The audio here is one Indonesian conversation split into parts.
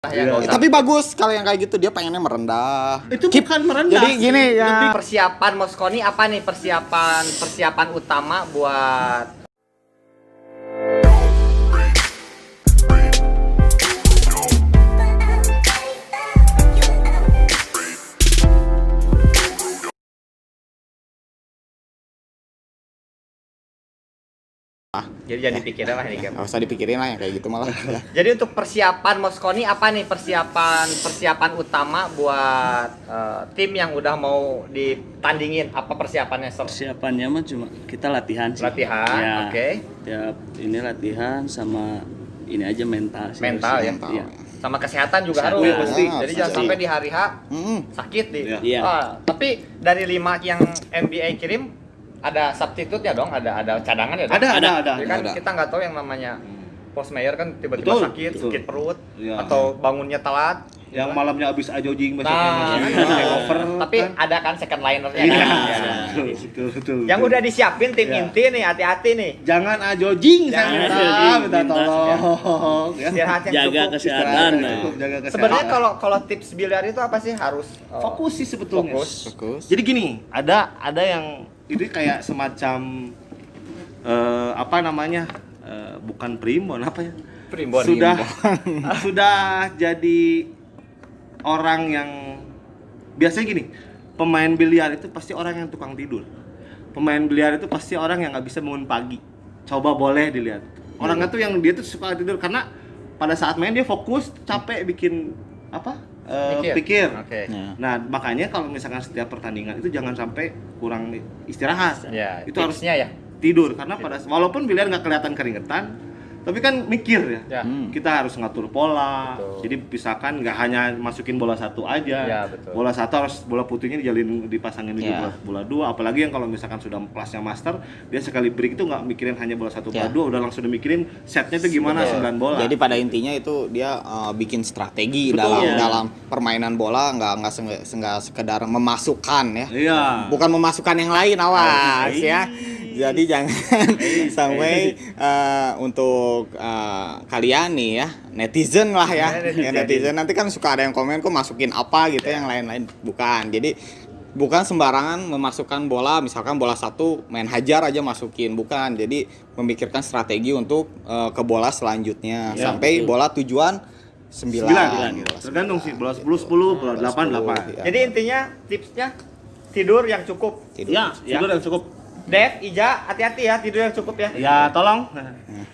Tapi bagus kalau yang kayak gitu, dia pengennya merendah. Itu bukan merendah. Jadi gini ya. Lebih persiapan Mosconi apa nih persiapan utama buat jadi jangan dipikirin lah ini kan. Nggak usah dipikirin lah yang kayak gitu malah. Ya. Jadi untuk persiapan Mosconi apa nih persiapan utama buat tim yang udah mau ditandingin, apa persiapannya? Persiapannya mah cuma kita latihan sih. Latihan, ya, oke. Tiap ini latihan sama ini aja mental sih. Mental ya. Iya. Sama kesehatan juga Kesehatan. harus. Iya, pasti. Jadi jangan sampai di hari H sakit nih. Iya. Tapi dari 5 yang NBA kirim ada substitute-nya dong, ada cadangan ya dong? Ada. Jadi kan Ada. kita nggak tahu yang namanya post mayor kan tiba-tiba Betul, sakit betul. perut Iya. atau bangunnya telat. Yang malamnya abis ajojing Nah, over. tapi ada kan second linernya Iya. kan. Ya. Betul. Yang udah disiapin tim Iya. inti nih, hati-hati nih. Jangan ajojing, saya Jangan minta ajojing, tolong. Ya. Istirahat yang Jaga cukup. kesehatan. Cukup jaga kesehatan. Sebenarnya kalau tips biliar itu apa sih? Harus fokus sih sebetulnya. Fokus. Jadi gini, ada yang ini kayak semacam apa namanya? Bukan primbon apa ya? primbon. Sudah jadi orang yang biasanya gini, pemain biliar itu pasti orang yang tukang tidur. Pemain biliar itu pasti orang yang nggak bisa bangun pagi. Coba boleh dilihat. Orangnya tuh yang dia tuh suka tidur karena pada saat main dia fokus, capek bikin apa? Pikir. Oke. Ya. Nah, makanya kalau misalkan setiap pertandingan itu jangan sampai kurang istirahat. Ya, itu harusnya ya. tidur karena walaupun biliar nggak kelihatan keringetan, tapi kan mikir ya. Ya. Kita harus ngatur pola. Betul. Jadi misalkan nggak hanya masukin bola satu aja. Ya, betul. Bola satu harus bola putihnya dipasangin di Ya. bola dua. Apalagi yang kalau misalkan sudah kelasnya master, dia sekali break itu nggak mikirin hanya bola satu bola Ya. dua, udah langsung mikirin setnya itu gimana, Betul. 9 bola. Jadi pada intinya itu dia bikin strategi Betul. dalam permainan bola, nggak sekedar memasukkan ya. Iya. Bukan memasukkan yang lain, awas ya. Jadi jangan sampai untuk kalian nih ya, netizen lah ya. Netizen nanti kan suka ada yang komen kok masukin apa gitu yang lain-lain. Bukan. Jadi bukan sembarangan memasukkan bola, misalkan bola satu main hajar aja masukin, bukan. Jadi memikirkan strategi untuk ke bola selanjutnya Ya, sampai betul. bola tujuan 9. Tergantung sih, bola 10, bola 8, 8. Ya. Jadi intinya tipsnya tidur yang cukup. Ya, tidur yang cukup. Dev, Ija, hati-hati ya, tidur yang cukup ya. Ya, tolong.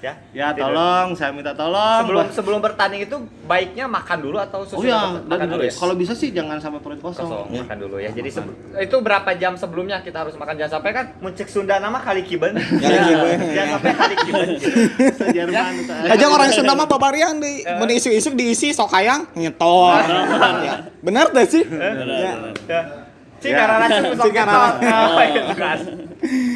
Ya. Ya, Tidur. tolong, saya minta tolong. Sebelum bertanding itu baiknya makan dulu atau Oh ya, makan dulu ya. kalau bisa sih jangan sampai perut Kosong, kosong. makan dulu ya. Jadi itu berapa jam sebelumnya kita harus makan, jangan sampai kan muncik Sunda nama kali kiben. Jangan sampai kali kiben. Jerman. Aja orang Sunda mah babarian di mun isu-isu diisi sok hayang nyetor. Ya. Bener deh sih. Ya. Cingara racun sok Cingara. gitu kan.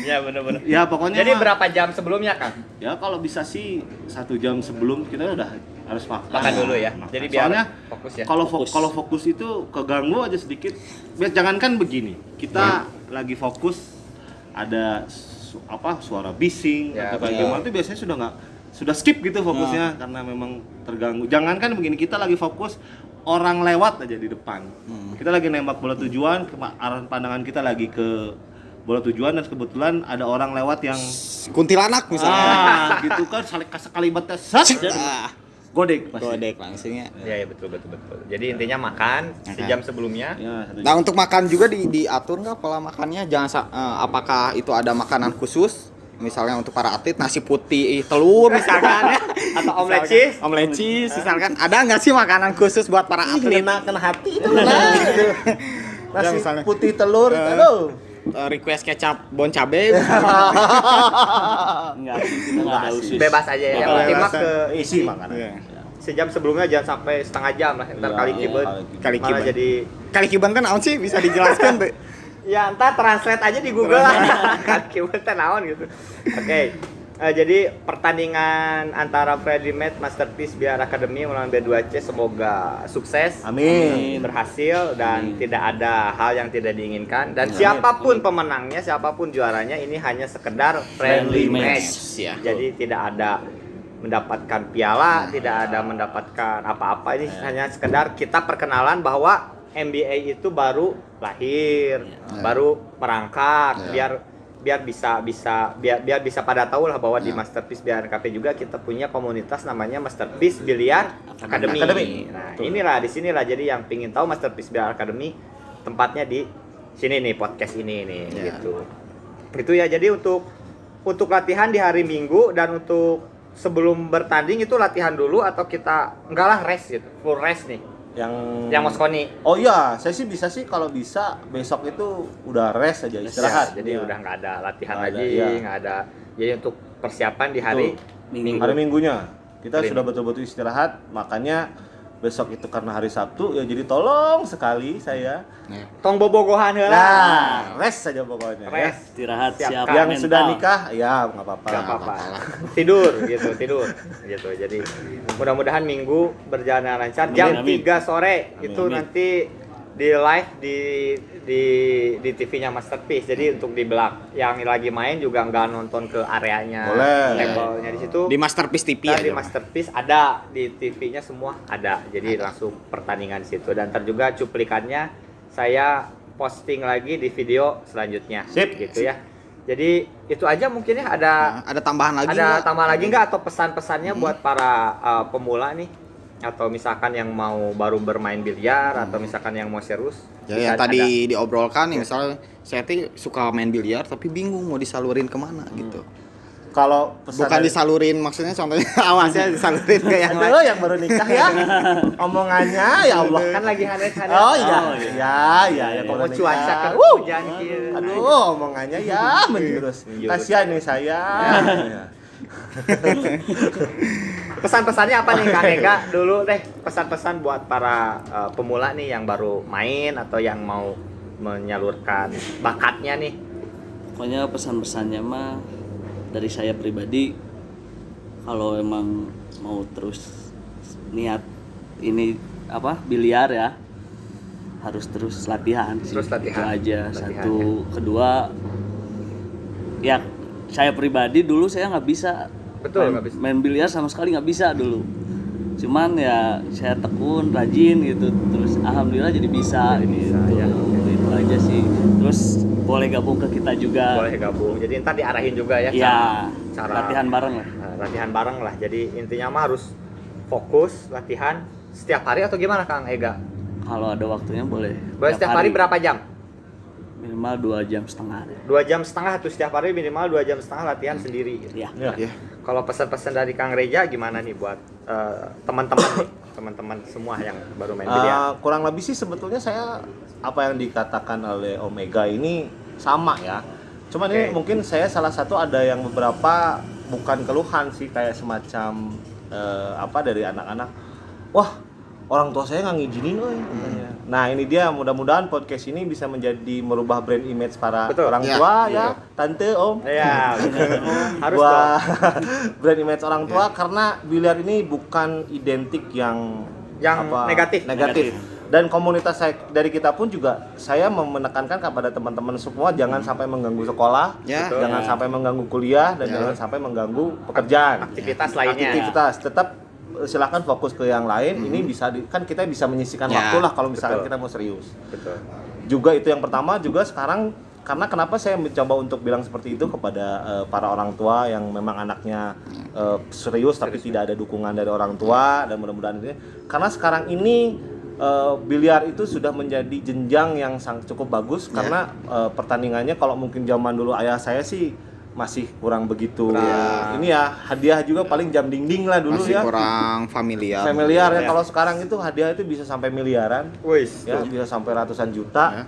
Ya benar-benar. Ya, pokoknya Jadi mah- berapa jam sebelumnya kan? Ya kalau bisa sih 1 jam sebelum kita udah harus makan. Makan dulu ya. Makan. Jadi biar Soalnya fokus ya. kalau fokus itu keganggu aja sedikit. Jangankan begini, kita lagi fokus ada suara bising Ya, atau kayak gimana tuh biasanya sudah skip gitu fokusnya karena memang terganggu. Jangankan begini, kita lagi fokus orang lewat aja di depan. Kita lagi nembak bola tujuan, arah pandangan kita lagi ke bola tujuan dan kebetulan ada orang lewat yang Kuntilanak misalnya. gitu kan sekalibatnya set godek pasti. Godek langsungnya. Ya betul. Jadi intinya makan sejam sebelumnya. Ya, Nah untuk makan juga diatur nggak pola makannya? Apakah itu ada makanan khusus? Misalnya untuk para atlet nasi putih telur misalkan ya. Atau omelet cheese. Omelet cheese misalkan. Ada nggak sih makanan khusus buat para atlet? kena hati itu Ya, misalnya. putih telur aduh. Request kecap bon cabe. Enggak, kita enggak ada usus. Bebas aja ya. Yang penting mah ke Isi makanan. Iya. sejam sebelumnya, jangan sampai setengah jam lah. Ntar kali kiben. Kali Malah kiben. jadi Kali kiban kan naon sih bisa dijelaskan tuh? ya entar translate aja di Google lah. Kali kiben teh naon gitu. Oke. Jadi pertandingan antara Friendly Match Masterpiece Biar Academy melawan B2C semoga sukses, Amin. berhasil dan tidak ada hal yang tidak diinginkan, dan siapapun pemenangnya, siapapun juaranya, ini hanya sekedar friendly Friendly match. match, ya. Jadi tidak ada mendapatkan piala, tidak ada mendapatkan apa-apa. Ini hanya sekedar kita perkenalan bahwa MBA itu baru lahir, baru merangkak, biar bisa pada tahu lah bahwa di Masterpiece BRKP juga kita punya komunitas namanya Masterpiece Biliar Academy. Nah, inilah di sinilah jadi yang pingin tahu Masterpiece Biliar Academy tempatnya di sini nih, podcast ini nih gitu. Itu ya, jadi untuk latihan di hari Minggu dan untuk sebelum bertanding itu latihan dulu atau kita enggak lah rest gitu, full rest nih. Yang Moskoni. Oh iya, saya sih bisa sih kalau bisa besok itu udah rest aja, istirahat. Ya, jadi udah nggak ada latihan Nggak ada, lagi, iya. nggak ada. Jadi untuk persiapan di hari Minggu. Hari Minggunya kita Hari sudah betul-betul istirahat, makanya besok itu karena hari Sabtu ya, jadi tolong sekali saya Tong bobogohan heula. rest saja pokoknya. Rest. Istirahat, Siapkan. siap Yang mental. sudah nikah ya nggak apa-apa. Nggak apa-apa. Tidur gitu. Jadi mudah-mudahan Minggu berjalan lancar. Jam Amin. 3 sore itu Amin. nanti di live di TV-nya Masterpiece. Jadi untuk di belak yang lagi main juga nggak nonton ke areanya, Boleh. levelnya di situ. Di Masterpiece TV Dan aja. di Masterpiece ada, di TV-nya semua ada. Jadi langsung pertandingan di situ. Dan ntar juga cuplikannya saya posting lagi di video selanjutnya. Sip. Gitu ya. Jadi itu aja mungkin ya, ada Ada tambahan lagi ada nggak? tambah lagi nggak atau pesan-pesannya buat para pemula nih, atau misalkan yang mau baru bermain biliar atau misalkan yang mau serius? Ya, Bisa yang tadi ada. diobrolkan nih, misalnya saya tuh suka main biliar tapi bingung mau disalurin kemana gitu. Kalau pesan Bukan dari- disalurin, maksudnya contohnya awasnya disalurin ke yang lain. Aduh, yang baru nikah ya. Omongannya ya Allah. Kan lagi hanet-hanet. Oh iya, Oh, ya Mau kalau cuaca nikah. kan hujan kieu. Aduh, omongannya ya menjurus. Menjurus. Kasihan nih saya. Ya. Pesan-pesannya apa nih Kang Ega dulu deh, pesan-pesan buat para pemula nih yang baru main atau yang mau menyalurkan bakatnya nih. Pokoknya pesan-pesannya mah dari saya pribadi, kalau emang mau terus niat ini biliar ya, harus terus latihan sih. Terus latihan. Itu aja. Latihan, Satu, kedua ya saya pribadi dulu saya nggak bisa. Betul, nggak bisa. Main biliar sama sekali nggak bisa dulu. Cuman ya saya tekun, rajin gitu, terus alhamdulillah jadi bisa ini. bisa, ya. Itu aja sih. Terus boleh gabung ke kita juga. Boleh gabung. Jadi ntar diarahin juga ya. Ya, cara latihan bareng lah. latihan bareng lah. Jadi intinya mah harus fokus latihan setiap hari atau gimana Kang Ega? Kalau ada waktunya boleh. Boleh setiap hari berapa jam? Minimal 2,5 jam. 2 jam setengah tuh setiap hari, minimal 2 jam setengah latihan sendiri. Ya. Ya. Ya. Kalau pesan-pesan dari Kang Reja gimana nih buat teman-teman nih, teman-teman semua yang baru main biliar? Kurang lebih sih sebetulnya saya apa yang dikatakan oleh Omega ini sama ya. Cuman ini Oke. mungkin saya salah satu ada yang beberapa bukan keluhan sih, kayak semacam dari anak-anak. Wah, orang tua saya nggak ngizinin katanya. Nah ini dia, mudah-mudahan podcast ini bisa menjadi merubah brand image para Betul. orang Ya. tua ya, tante, om. Ya, harus dong. Buat brand image orang tua, karena biliar ini bukan identik yang Yang negatif. Dan komunitas saya, dari kita pun juga saya menekankan kepada teman-teman semua jangan sampai mengganggu sekolah, Ya. Betul. jangan sampai mengganggu kuliah, dan Ya. jangan sampai mengganggu pekerjaan. Aktivitas lainnya. Aktivitas tetap silahkan fokus ke yang lain. Ini bisa kan kita bisa menyisihkan Ya. waktu lah kalau misalkan Betul. kita mau serius. Betul. Juga itu yang pertama. Juga sekarang, karena kenapa saya mencoba untuk bilang seperti itu kepada para orang tua yang memang anaknya serius tapi tidak ada dukungan dari orang tua, dan mudah-mudahan ini, karena sekarang ini biliar itu sudah menjadi jenjang yang cukup bagus. Ya. Karena pertandingannya kalau mungkin zaman dulu ayah saya sih masih kurang begitu. Kurang. Ini ya hadiah juga paling jam dinding lah dulu Masih ya. kurang familiar. Familiar ya. Ya. Kalau sekarang itu hadiah itu bisa sampai miliaran. Wis. Ya, bisa sampai ratusan juta. Ya.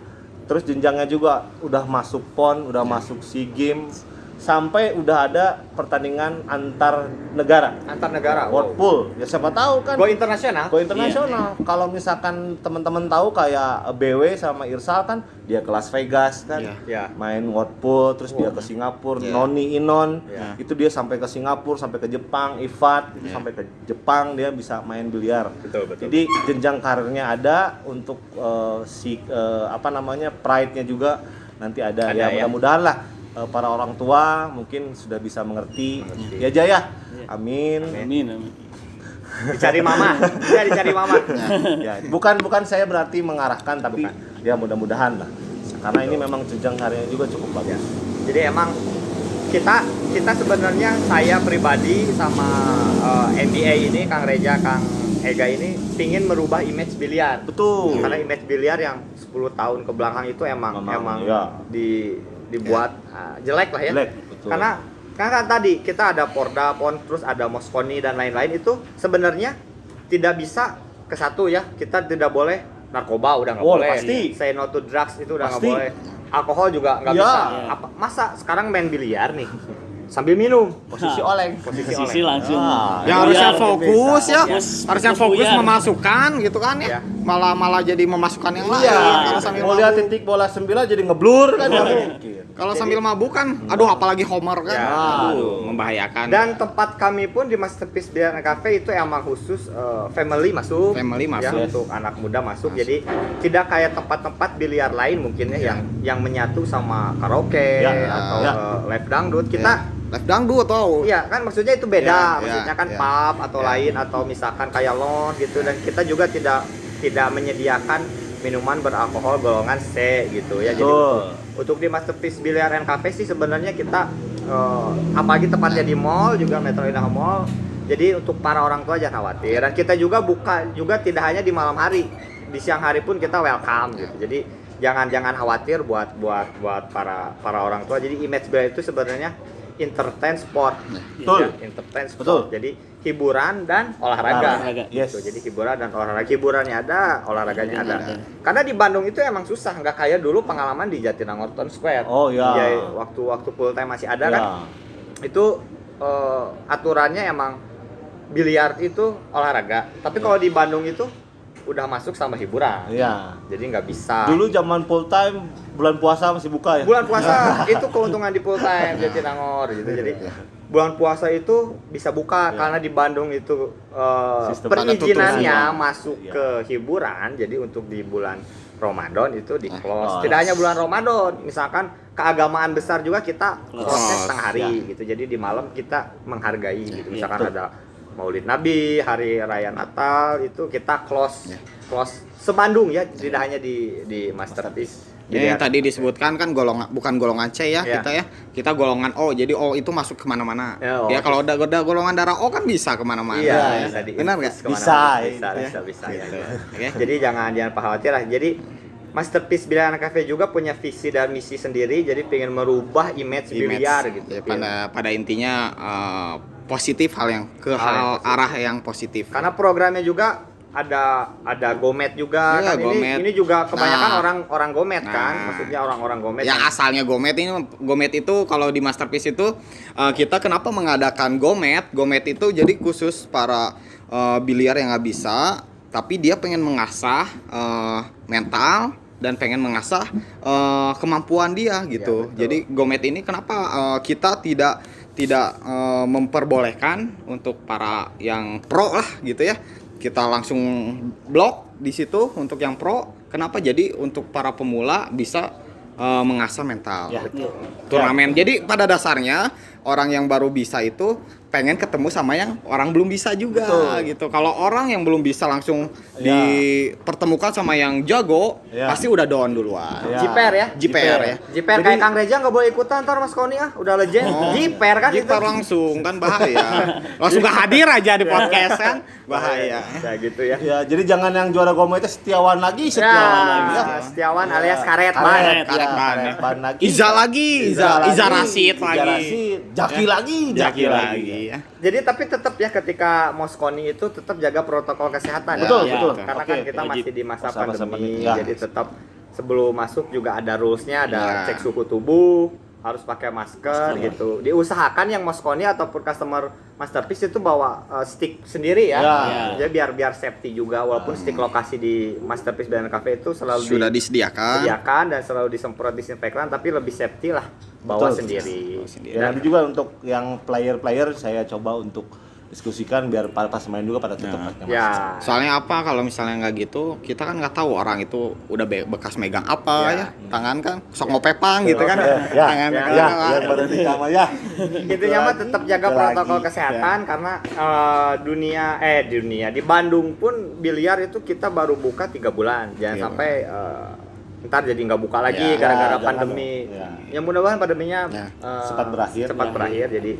Terus jenjangnya juga udah masuk PON, udah masuk SEA Games, sampai udah ada pertandingan antar negara, Antar negara. World Pool. Ya siapa tahu kan Go internasional. go internasional. Kalau misalkan teman-teman tahu kayak BW sama Irsal kan dia ke Las Vegas kan, Iya. Ya. main World Pool, terus dia ke Singapura. Iya. Noni Inon Iya. itu dia sampai ke Singapura, sampai ke Jepang. Ivat itu Iya. sampai ke Jepang, dia bisa main biliar. Betul, betul. Jadi jenjang karirnya ada, untuk pride-nya juga nanti ada, Ada ya. Mudah-mudahan lah para orang tua mungkin sudah bisa mengerti. Ya Jaya, Amin. Amin, amin. Dicari mama. Ya dicari mama. Ya, bukan saya berarti mengarahkan, tapi ya mudah-mudahan lah. Karena ini memang jenjang karirnya juga cukup bagus. Jadi emang kita sebenarnya, saya pribadi sama NBA ini, Kang Reja, Kang Ega ini pingin merubah image biliar. Betul. Karena image biliar yang 10 tahun ke belakang itu emang ya. dibuat jelek lah ya. Jelek, betul. Karena kan tadi kita ada Porda, terus ada Mosconi dan lain-lain, itu sebenarnya tidak bisa ke satu ya. Kita tidak boleh narkoba, udah nggak boleh. Pasti. Say no to drugs itu udah nggak Pasti. boleh. Alkohol juga nggak Ya. bisa. Masa sekarang main biliar nih sambil minum, Posisi oleng. posisi Sisi oleng. langsung. Ya harusnya Biar fokus ya. Fokus. Harusnya fokus Buyar. memasukkan gitu kan Ya. ya. Malah jadi memasukkan yang lain Iya. kalau sambil Mau lihat mabuk. titik bola 9 jadi ngeblur kan nggak mungkin. Kalau sambil mabuk kan, aduh apalagi Homer kan. Ya. Aduh, membahayakan. Dan tempat kami pun di Masterpiece Biliar Cafe itu emang khusus family masuk. Family Ya, masuk. untuk anak muda masuk. Jadi tidak kayak tempat-tempat biliar lain mungkin ya yang menyatu sama karaoke Ya. atau Ya. live dangdut. Kita live dangdut atau iya kan, maksudnya itu beda. Ya, Maksudnya ya, kan ya. pub atau Ya. lain, atau misalkan kayak lounge gitu, dan kita juga tidak menyediakan minuman beralkohol golongan C gitu ya. Jadi untuk di Masterpiece Biliar and Cafe sih sebenarnya kita apalagi tempatnya di mall juga, Metro Indah Mall. Jadi untuk para orang tua jangan khawatir. Dan kita juga buka juga tidak hanya di malam hari. Di siang hari pun kita welcome gitu. Jadi jangan khawatir buat para orang tua. Jadi image biliar itu sebenarnya entertain sport. Betul. Ya, entertain sport. Betul. Jadi hiburan dan olahraga. Olahraga. Yes. Gitu. Jadi hiburan dan olahraga. Hiburannya ada, olahraganya ada. Karena di Bandung itu emang susah, nggak kayak dulu pengalaman di Jatinangor Town Square. Oh, ya. Ya, waktu full time masih ada Ya. kan. Itu aturannya emang biliar itu olahraga. Tapi kalau di Bandung itu udah masuk sama hiburan. Iya. Jadi nggak bisa. Dulu zaman full time bulan puasa masih buka ya. Bulan puasa itu keuntungan di full time Jatinangor gitu. Jadi bulan puasa itu bisa buka karena di Bandung itu Sistem perizinannya tutup. masuk Iya. ke hiburan. Jadi untuk di bulan Ramadan itu di close. close. Tidak hanya bulan Ramadan, misalkan keagamaan besar juga kita close Close, setengah hari gitu. Jadi di malam kita menghargai gitu. Misalkan ada Maulid Nabi, hari raya Natal itu kita close se-Bandung ya, tidak hanya di Masterpiece. Ya, yang tadi disebutkan kan bukan golongan C ya, Ya. kita golongan O, jadi O itu masuk kemana-mana. Ya, O. Ya kalau udah golongan darah O kan bisa kemana-mana. Iya, ya. bisa Benar nggak? Bisa ya. Gitu. Oke. Jadi jangan khawatir lah. Jadi Masterpiece Biliar Cafe juga punya visi dan misi sendiri. Jadi pengen merubah image biliar gitu. Ya, pada intinya positif, hal arah yang positif. Karena programnya juga ada Gomet juga Iya, kan. Gomet. Ini juga kebanyakan Nah. orang Gomet kan. Nah. Maksudnya orang-orang Gomet Yang asalnya Gomet itu kalau di Masterpiece itu kita kenapa mengadakan Gomet itu jadi khusus para biliar yang nggak bisa, tapi dia pengen mengasah mental dan pengen mengasah kemampuan dia gitu. Ya, Jadi Gomet ini kenapa kita tidak memperbolehkan untuk para yang pro lah gitu ya. Kita langsung blok di situ untuk yang pro. Kenapa? Jadi untuk para pemula bisa mengasah mental. Ya. Turnamen. Jadi pada dasarnya orang yang baru bisa itu pengen ketemu sama yang orang belum bisa juga. Betul. Gitu. Kalau orang yang belum bisa langsung dipertemukan sama yang jago, Ya. pasti udah down duluan. Ya. Jiper ya. Jiper ya. Jiper kayak Kang Reja nggak boleh ikutan, ntar Mas Koni udah legend. Jiper kan itu. Jiper langsung kan bahaya. Langsung gak hadir aja di podcast kan. Bahaya. Ya gitu ya. Ya, jadi jangan yang juara Gomo itu Setiawan lagi ya. Setiawan alias karet Karet, ban. karet ban lagi. Iza lagi, Iza Rashid Iza lagi. Rashid. Jaki lagi, Jaki lagi ya. Jadi tapi tetap ya ketika Moskoni itu tetap jaga protokol kesehatan. Betul, ya. betul. Karena Oke, kan kita wajib. masih di masa Masa pandemi, pandemi, ya. jadi tetap sebelum masuk juga ada rules-nya, ada Ya. cek suhu tubuh, harus pakai masker gitu. Diusahakan yang Moskoni ataupun customer Masterpiece itu bawa stick sendiri ya. Ya. Jadi biar safety juga, walaupun stick lokasi di Masterpiece Biliar Cafe itu selalu Sudah disediakan. disediakan dan selalu disemprot disinfektan, tapi lebih safety lah bawa Betul. sendiri. Bawa sendiri. Dan nanti juga untuk yang player-player saya coba untuk diskusikan biar pas main juga pada tetap Ya. Soalnya apa kalau misalnya nggak gitu, kita kan nggak tahu orang itu udah bekas megang apa ya, tangan kan, sok ngopepang gitu kan, tangan yang pada nikah mah ya. Intinya mah tetap jaga protokol kesehatan karena dunia di Bandung pun biliar itu kita baru buka 3 bulan. Jangan sampai ntar jadi nggak buka lagi gara-gara pandemi. Ya mudah-mudahan pandeminya cepat berakhir. Jadi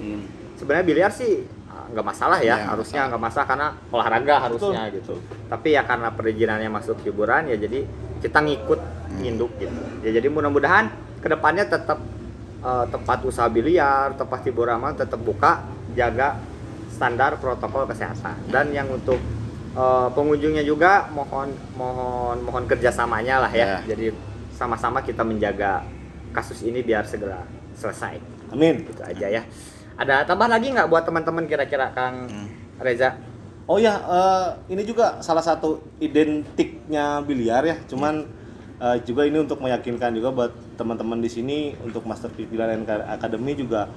sebenarnya biliar sih nggak masalah ya, harusnya nggak masalah karena olahraga harusnya gitu. Tapi ya karena perizinannya masuk hiburan ya jadi kita ngikut nginduk gitu. Ya jadi mudah-mudahan kedepannya tetap tempat usaha biliar, tempat hiburan tetap buka, jaga standar protokol kesehatan. Dan yang untuk pengunjungnya juga mohon kerjasamanya lah ya. Jadi sama-sama kita menjaga kasus ini biar segera selesai. Amin. Gitu aja ya. Ada tambahan lagi nggak buat teman-teman kira-kira Kang Reza? Oh ya, ini juga salah satu identiknya biliar ya. Cuman juga ini untuk meyakinkan juga buat teman-teman di sini untuk Masterpiece Biliar Academy juga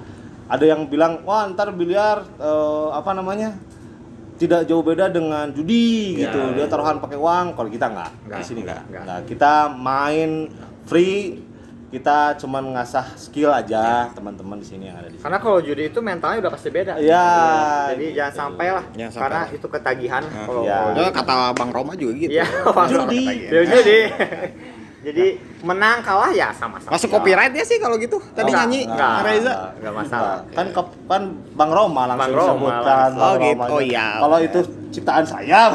ada yang bilang, wah ntar biliar tidak jauh beda dengan judi gitu. Dia taruhan pakai uang. Kalau kita nggak. Di sini nggak. Kita main free. Kita cuman ngasah skill aja teman-teman di sini yang ada di sini. Karena kalau judi itu mentalnya udah pasti beda. Iya. Jadi jangan sampai lah. Karena itu ketagihan. Kalau kata Bang Roma juga gitu. Iya. Judi. Jadi menang kalah ya sama-sama. Masuk copyright ya sih kalau gitu. Tadi nyanyi Reza. Enggak masalah. Kan Bang Roma langsung disebutkan. Oh gitu. Oh iya. Kalau itu ciptaan saya.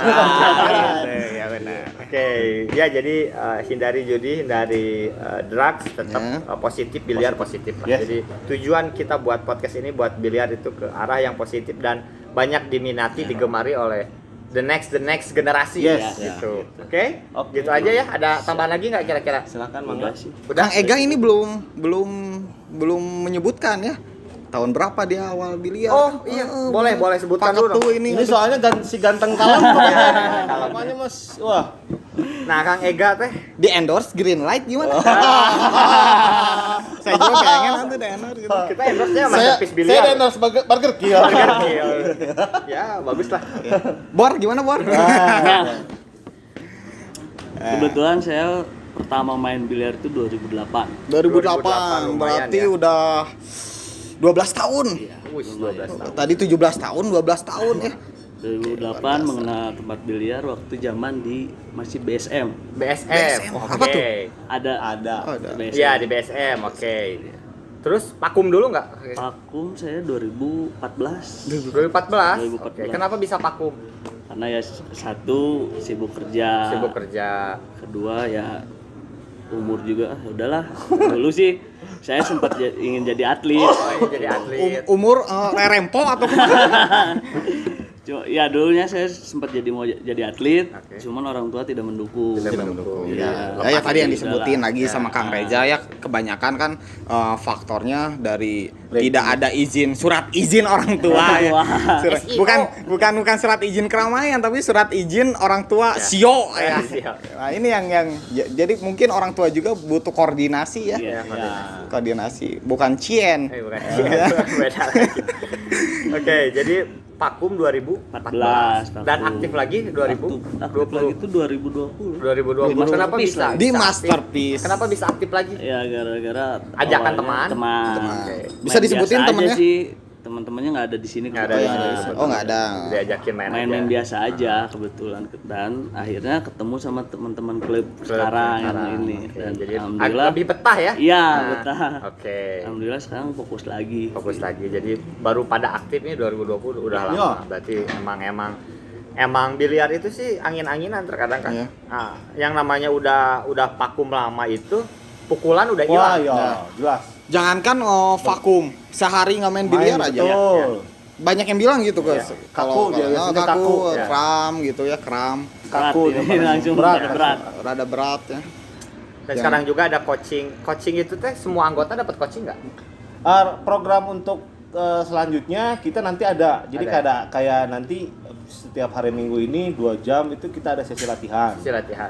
Ya benar. Oke, ya jadi hindari judi, hindari drugs, tetap positif, biliar positif lah. Yes. Jadi tujuan kita buat podcast ini buat biliar itu ke arah yang positif dan banyak diminati, digemari oleh the next generasi gitu. Oke? Gitu aja ya. Ada tambahan lagi nggak kira-kira? Silakan Mangga. Udah Ega ini belum menyebutkan ya. Tahun berapa dia awal biliar? Oh iya, boleh sebutkan dulu dong. Ini Ini soalnya si ganteng kalem namanya Mas. Wah. Nah, Kang Ega teh di endorse green light gimana? Saya juga pengen nanti di endorse gitu. kita endorse-nya Masterpiece Biliar. Saya endorse Burger Kill. Ya, bagus lah. Bor gimana Bor? Kebetulan saya pertama main biliar itu 2008. 2008 berarti udah 12 tahun. Wih, 12 tahun. Tadi 17 tahun, 12 tahun ya. 2008 mengenal tempat biliar waktu zaman masih BSM. BSM. Apa tuh? Ada. BSM. Iya, di BSM. Oke. Terus vakum dulu nggak? Vakum saya 2014. 2014. Oke. Kenapa bisa vakum? Karena ya satu sibuk kerja. Kedua ya umur juga udahlah. Dulu sih saya sempat ingin jadi atlet. Jadi atlet. Umur rempo atau Ya dulunya saya sempat mau jadi atlet, cuman orang tua tidak mendukung. Ya tadi yang disebutin lagi sama Kang Reza ya, kebanyakan kan faktornya dari tidak ada surat izin orang tua ya. Bukan surat izin keramaian tapi surat izin orang tua sio ya. Nah, ini yang jadi mungkin orang tua juga butuh koordinasi ya. Koordinasi, bukan cien. Bukan cien. Beda lagi. Oke, jadi vakum 2014 dan aktif lagi 2020. Aktif lagi itu 2020. 2020. Kenapa bisa? Di Masterpiece. Kenapa bisa aktif lagi? Ya gara-gara ajakan teman. Bisa disebutin temennya? Teman-temannya nggak ada di sini. Nggak ada. Oh nggak ada. Diajakin main biasa aja kebetulan, dan akhirnya ketemu sama teman-teman klub sekarang yang ini. Dan jadi alhamdulillah lebih betah ya? Iya, betah. Oke. Alhamdulillah sekarang fokus lagi. Jadi baru pada aktif nih 2020 udah lama. Berarti emang biliar itu sih angin-anginan terkadang kan. Nah, yang namanya udah vakum lama itu pukulan udah hilang. Jelas. Jangankan vakum, sehari nggak main biliar aja. Banyak yang bilang gitu guys. Kalau kaku, kram gitu ya, kram. Kaku langsung berat. Rada berat ya. Dan sekarang juga ada coaching. Coaching itu teh semua anggota dapat coaching nggak? Program untuk selanjutnya kita nanti ada. Jadi kayak nanti setiap hari Minggu ini 2 jam itu kita ada sesi latihan.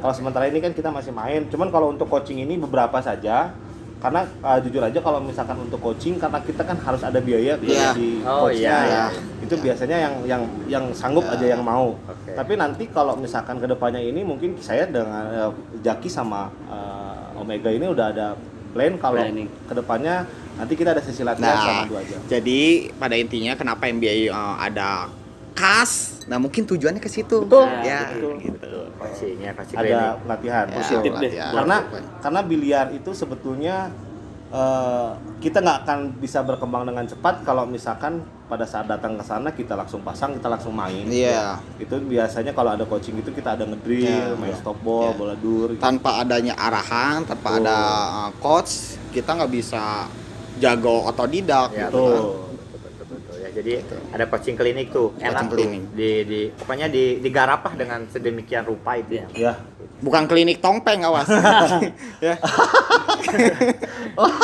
Kalau sementara ini kan kita masih main. Cuman kalau untuk coaching ini beberapa saja. karena jujur aja kalau misalkan untuk coaching karena kita kan harus ada biaya Iya. di Oh, coachnya iya. ya. Itu biasanya yang sanggup aja yang mau. Oke. Tapi nanti kalau misalkan kedepannya ini mungkin saya dengan Jaki sama Omega ini udah ada plan kalau Planning. kedepannya nanti kita ada sesi latihan sama dua aja. jadi pada intinya kenapa MBA ada kas, nah mungkin tujuannya ke situ. Betul. Ya, Betul. gitu. Coaching ya, coaching Ada klinik. latihan. Ya, Positif deh. latihan. Karena biliar itu sebetulnya kita nggak akan bisa berkembang dengan cepat kalau misalkan pada saat datang ke sana kita langsung pasang, kita langsung main. Iya. Itu biasanya kalau ada coaching itu kita ada ngedrill, Iya. main stop ball, Iya. bola dur. Gitu. Tanpa adanya arahan, tanpa Betul. ada coach, kita nggak bisa jago otodidak. Ya, gitu kan. betul. Ya, jadi ada coaching klinik tuh, enak Coaching tuh. klinik. Pokoknya digarap lah dengan sedemikian rupa itu ya. Ya. Bukan klinik tongpeng, awas. Ya.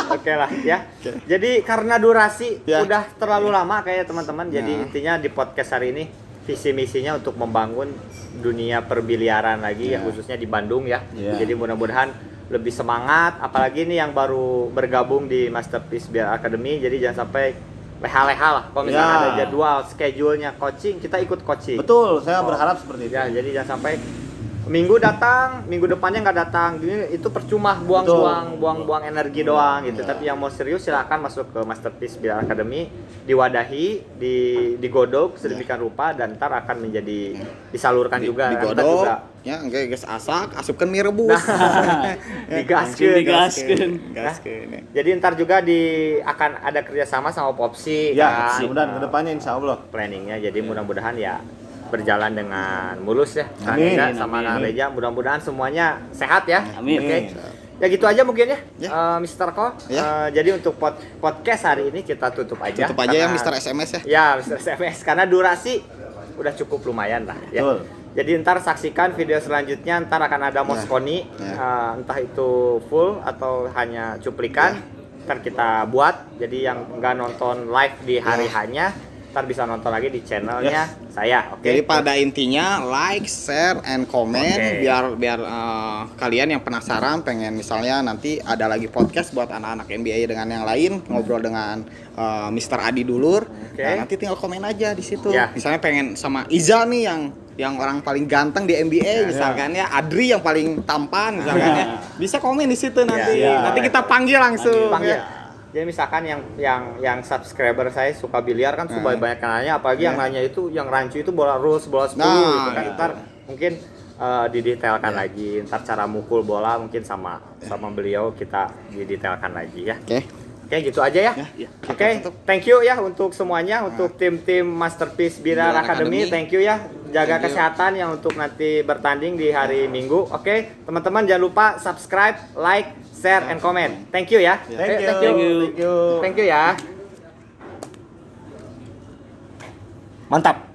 Oke lah ya. Jadi karena durasi Ya. udah terlalu lama kayak teman-teman. Jadi Ya. intinya di podcast hari ini visi misinya untuk membangun dunia perbiliaran lagi ya, khususnya di Bandung ya. Ya. Jadi mudah-mudahan lebih semangat, apalagi ini yang baru bergabung di Masterpiece Biar Academy. Jadi jangan sampai leha-leha lah. Kalau misalnya Ya. ada jadwal, schedule-nya coaching, kita ikut coaching. Betul, saya berharap seperti itu. Ya, jadi jangan sampai minggu datang, minggu depannya nggak datang. Jadi itu percuma buang-buang energi doang gitu. Tapi yang mau serius silahkan masuk ke Masterpiece Biar Academy, diwadahi, digodok sedemikian rupa dan ntar akan menjadi disalurkan juga. Ntar Digodok, juga ya enggak geus asak, asupkeun mie rebus. digaskeun. Digaskeun. Gaskeun, ya. Jadi ntar juga akan ada kerjasama sama Popsi Ya, kan. mudah-mudahan kedepannya insya Allah. Planningnya, jadi mudah-mudahan ya berjalan dengan mulus ya. Kang Amin, Ega sama Kang amin. Reja, mudah-mudahan semuanya sehat ya. Amin. Oke. Ya gitu aja mungkin ya, Ya. Mr. Ko. Ya. Jadi untuk podcast hari ini kita tutup aja. Tutup aja ya karena- Mr. SMS ya. Ya, Mr. SMS karena durasi udah cukup lumayan lah ya. Betul. Jadi ntar saksikan video selanjutnya, ntar akan ada Moskoni, entah itu full atau hanya cuplikan, ntar kita buat. Jadi yang nggak nonton live di hari hanya, ntar bisa nonton lagi di channelnya saya, oke? Jadi pada intinya like, share, and comment Oke. biar kalian yang penasaran pengen misalnya nanti ada lagi podcast buat anak-anak MBA dengan yang lain ngobrol dengan Mr. Adi Dulur. Oke. Nah, nanti tinggal komen aja di situ. Ya. Misalnya pengen sama Iza nih yang orang paling ganteng di MBA misalkan ya, Adri yang paling tampan misalkan ya. Bisa komen di situ nanti. Ya. Nanti kita panggil langsung. Panggil. Ya. Jadi misalkan yang subscriber saya suka biliar kan suka banyak yang nanya, apalagi yang nanya itu yang rancu itu bola rules, bola 10 Nah, gitu kan. iya. Ntar mungkin didetailkan lagi, ntar cara mukul bola mungkin sama beliau kita didetailkan lagi ya. Oke. Oke, gitu aja ya. Ya. Oke, thank you ya untuk semuanya, untuk tim-tim Masterpiece Birar Birar Academy. Academy. Thank you ya. Jaga Thank you. kesehatan yang untuk nanti bertanding di hari Minggu. Oke, teman-teman jangan lupa subscribe, like, share, and comment. Thank you ya. Thank you. Thank you. Thank you. Thank you ya. Mantap.